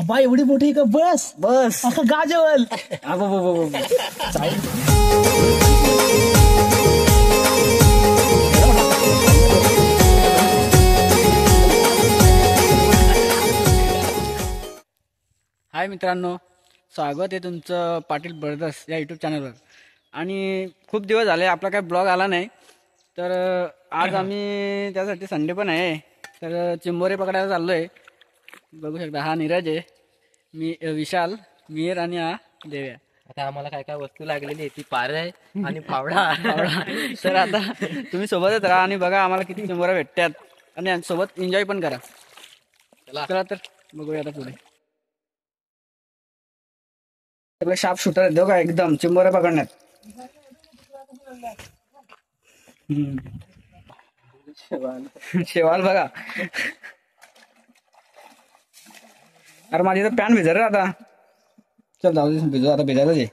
बाबा एवढी मोठी का? बस बस अख्खा गाजवल. हाय मित्रांनो, स्वागत आहे तुमचं पाटील ब्रदर्स या यूट्यूब चॅनलवर. आणि खूप दिवस झाले आपला काय ब्लॉग आला नाही, तर आज आम्ही त्यासाठी संडे पण आहे, तर चिंबोरे पकडायला चाललो आहे. बघू शकता, हा नीरज आहे, मी विशाल, मीर आणि हा देव्या. आता आम्हाला काय काय वस्तू लागलेली आहे ती पार आहे आणि फावडा. तर आता तुम्ही सोबतच राहा आणि बघा आम्हाला किती चिंबोऱ्या भेटतात आणि सोबत एन्जॉय पण करा. चला तर बघूया आता पुढे. सगळे शार्प शूटर आहेत का एकदम चिंबोऱ्या पकडण्यात. शेवाल बघा. अरे माझी तर पॅन भिजर रे आता. चल जाऊ दे, भिजू आता, भिजायलाच आहे.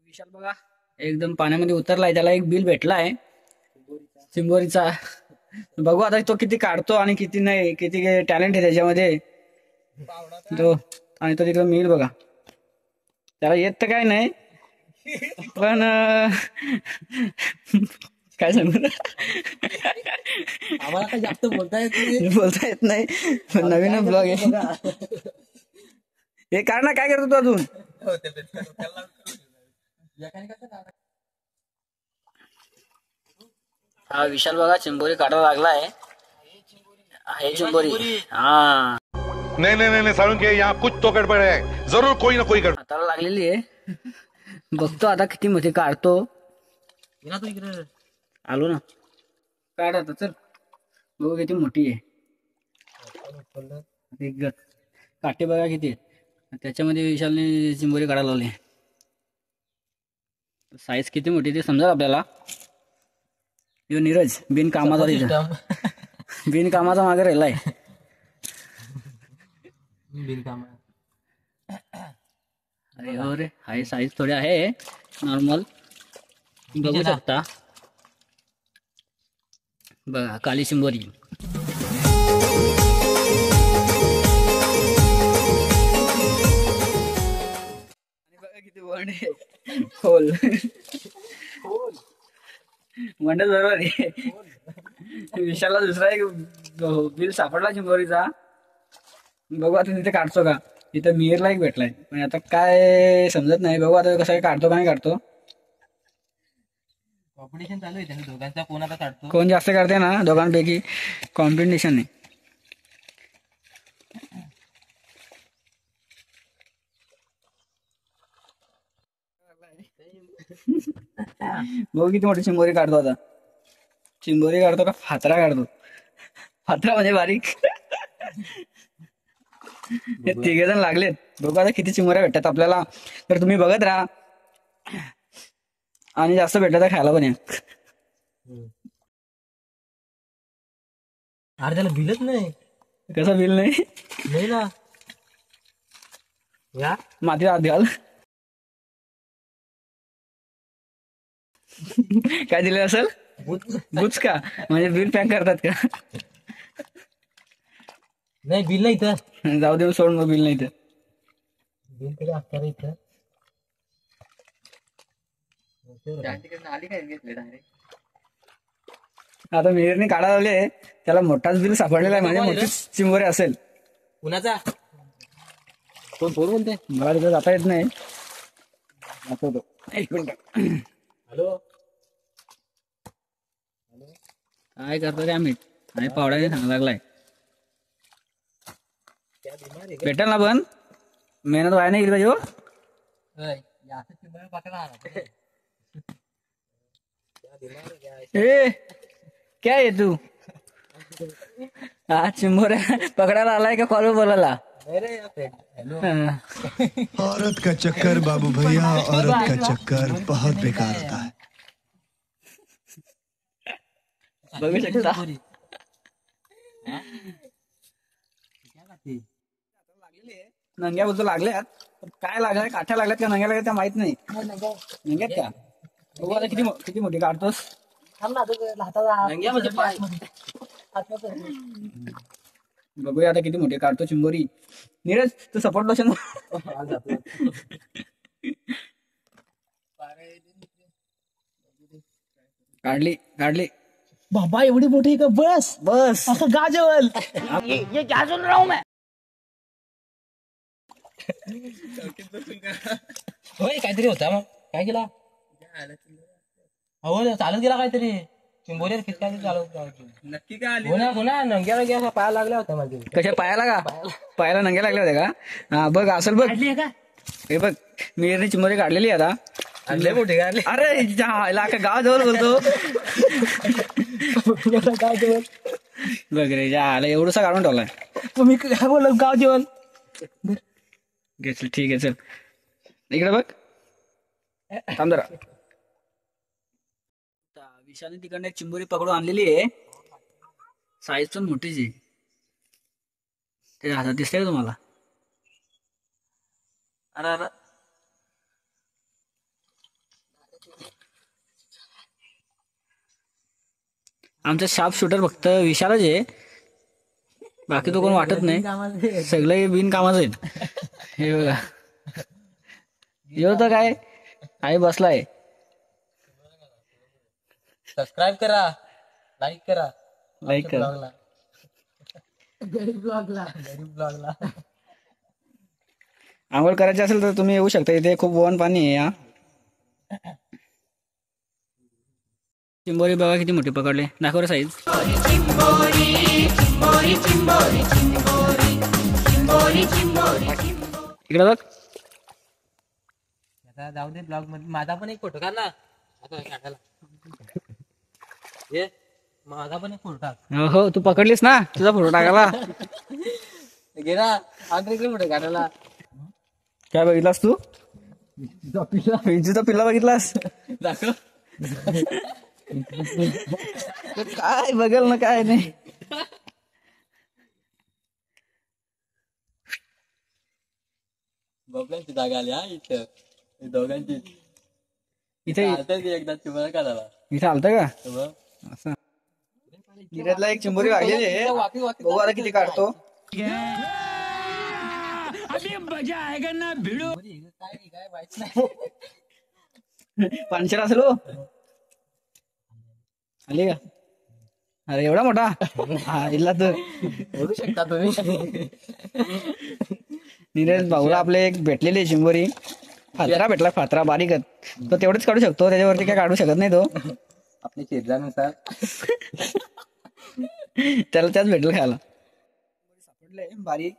विशाल बघा एकदम पाण्यामध्ये उतरलाय, त्याला एक बिल भेटलाय चिंबोरीचा. बघू आता तो किती काढतो आणि किती नाही, किती टॅलेंट आहे त्याच्यामध्ये तो. आणि तो तिकडे मिळेल बघा, त्याला येत तर काय नाही, पण काय सांगू आम्हाला काय जास्त बोलता येत नाही, पण नवीन ब्लॉग आहे. हे काय ना, काय करतो तू अजून? हा विशाल बघा चिंबोरी काढायला लागलाय. हे चिंबोरी हा नहीं नहीं नहीं सारुण के यहाँ कुछ तो गड़बड़ है, जरूर कोई ना कोई गड़बड़. हाताला लागलेली आहे. बघतो आता किती मोठी काढतो. आलो ना, काढ आता, चल बघू किती मोठी आहे. काटे बघा किती आहेत, त्याच्यामध्ये विशालने चिंबोरी काढायला लावली. साईज किती मोठी ते समजा आपल्याला. यो नीरज बिनकामाचा तिथं बिनकामाचा मागे राहिलाय. अरे हो रे, हाय साईज थोडी आहे नॉर्मल, बघू शकता. बघा काली चिंबोरी. बघा किती वंडे खोल वंडे बरोबर आहे. विशालला दुसरा एक बिल सापडला चिंबोरीचा. बघू आता तिथे काढतो का. इथं मिरला एक भेटलाय, पण आता काय समजत नाही. बघू आता कसं काढतो का नाही काढतो. कॉम्पिटिशन चालू आहे त्यांनी दोघांचा, कोण आता काढतो, कोण जास्त काढते ना, दोघांपैकी कॉम्पिटिशन आहे. बघू किती मोठी चिंबोरी काढतो आता. चिंबोरी काढतो का फातरा काढतो. फातरा म्हणजे बारीक. हे तिघे जण लागलेत. बघू आता किती चिंबोऱ्या भेटतात आपल्याला, तर तुम्ही बघत राहा आणि जास्त भेटलं तर खायला पण या. अरे त्याला बिलच नाही. कसं बिल नाही ना, या माती आत घाल. काय दिलं असेल बुच का, म्हणजे बिल पॅक करतात का? नाही बिल नाही तर जाऊ दे, सोड मग बिल नाही तर. बिल तरी असणार इथं. आता मिरने काढा लावले, त्याला मोठाच बिल सापडलेला आहे, म्हणजे मोठीच चिंबोरी असेल. कुणाचा कोण बोलते? मला तिथे जाता येत नाही. एक मिनिट. हॅलो काय करतो काय मीठ आणि पावड्याने सांगा लागलाय. भेटेल ना, पण मेहनत व्हाय नाही गेली पाहिजे. ए क्या आहे तू? हा चिंबोऱ्या पकडायला आलाय का कॉल बोलायला? औरत का चक्कर बाबू भैया, औरत का चक्कर बहुत बेकार होता है. बघू शकता नंग्या बोलतो लागल्यात. काय लागलाय, काठ्या लागल्यात का नंग्या लागल्यात त्या माहित नाही. नंग्यात का बघू आता किती मोठी काढतोस. बघूया आता किती मोठे काढतो चिंबोरी. नीरज तू सपोर्ट लोशन काढली काढली. बाबा एवढी मोठी का? बस बस असं गाजवल. होय काहीतरी होता मग काय केला हो चालत गेला काहीतरी चिंबोरी काय चालत नक्की काय आली? हो ना नंग्या नंग्या पाया लागल्या होत्या माझे. कशा पायाला का? पायाला नंगे लागले होते का? हा बघ असेल बघ. काढली का? हे बघ मी चिंबोरी काढलेली आहे आता. आणले मोठे काय अरे गाव जवळ बोलतो. गाजवल. बघ रे आला एवढंसा काढून ठेवलाय. मी काय बोललो गाव जेवण. घे चल ठीक आहे चल इकडे बघ. थांब जरा. विशालने तिकडनं एक चिंबोरी पकडून आणलेली आहे. साईज पण मोठीच आहे. त्याच्या हातात दिसतंय का तुम्हाला? अरे अरे आमचा शार्प शूटर फक्त विशालच आहे. बाकी तो कोण वाटत नाही. सगळे बिनकामाचं आहेत. हे बघा येऊ तर काय आई बसलाय. सबस्क्राईब करा लाईक करा लाईक करा. गरीब ब्लॉगला. आंघोळ करायची असेल तर तुम्ही येऊ शकता. इथे खूप वन पाणी आहे. चिंबोरी बघा किती मोठी पकडले. दाखव रे साईज. इकडे बघ. आता जाऊ दे ब्लॉग मध्ये माझा पण एक फोटो काढ ना आता काढायला. ये माझा पण एक फोटो टाक. हो तू पकडलीस ना तुझा फोटो टाकायला. घे ना आंध्र फोटो काढायला. काय बघितलास तू? विंचूचा पिल्ला बघितलास? दाखव काय बघल ना काय नाही. बबल्यांची जागा आली हा इथं दोघांची. इथे एकदा तुम्हाला काढायला इथे आलतं का असं? नीरजला एक चिंबोरी लागलेली आहे. बघू आता किती काढतो. पानशेर असेल हो. आली का? अरे एवढा मोठा हा इल्ला तर बोलू शकता तुम्ही. नीरज भाऊला आपले एक भेटलेली चिंबोरी. फात्रा भेटला. फात्रा बारीक तो तेवढंच काढू शकतो. त्याच्यावरती काय काढू शकत नाही तो. आपल्या शेजानुसार त्याला त्याच भेटेल खायला. सापडले बारीक.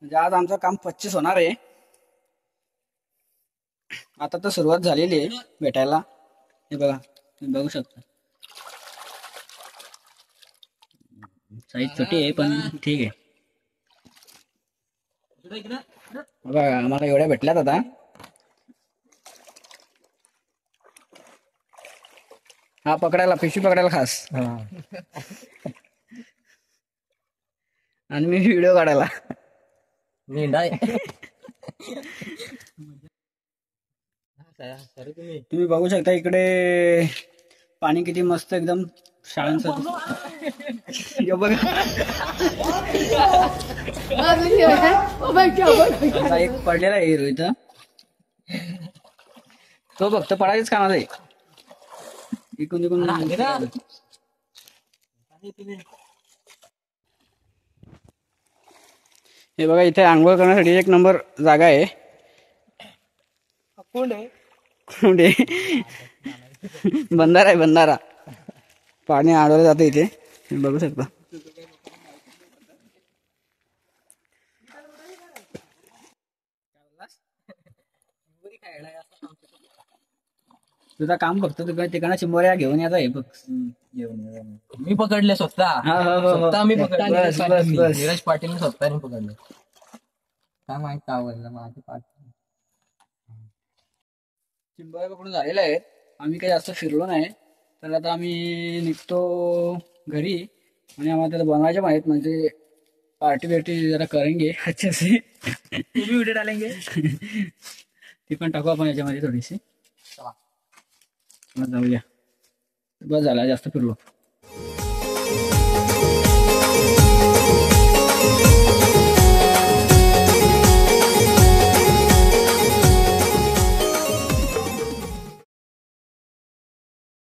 म्हणजे आज आमचं काम 25 होणार आहे. आता तर सुरुवात झालेली आहे भेटायला. हे बघा तुम्ही बघू शकता. साईज छोटी आहे पण ठीक आहे. बघा आम्हाला एवढ्या भेटल्यात आता. हा पकडायला पिशवी पकडायला खास. आणि मी व्हिडिओ काढायला. मेंढा तुम्ही बघू शकता इकडे पाणी किती मस्त एकदम शाळांचं. बघा आता एक पडलेला आहे हिरो इथं. तो फक्त पडायच कामाचा आहे. इकडून तिकडून हे बघा इथे आंघोळ करण्यासाठी एक नंबर जागा आहे. कुंडे बंधारा आहे बंधारा. पाणी अडवलं जातं इथे बघू शकता. तुझं काम फक्त तिकडे चिंबोऱ्या घेऊन यायचं आहे बघ. मी पकडले स्वतः. स्वतः मी पकडले. नीरज पाटील स्वतःने पकडले. काय माहित का आवडलं माझे पाटील. चिंबोऱ्या पकडून झालेल्या आहेत. आम्ही काही जास्त फिरलो नाही. तर आता आम्ही निघतो घरी. आणि आम्हाला त्याला बनवायचे माहित म्हणजे पार्टी बिर्टी जरा करेंगे अच्छे से. तुम्ही व्हिडिओ डालेंगे. ती पण टाकू आपण याच्यामध्ये थोडीशी. जाऊया बस झाला जास्त फिरलो.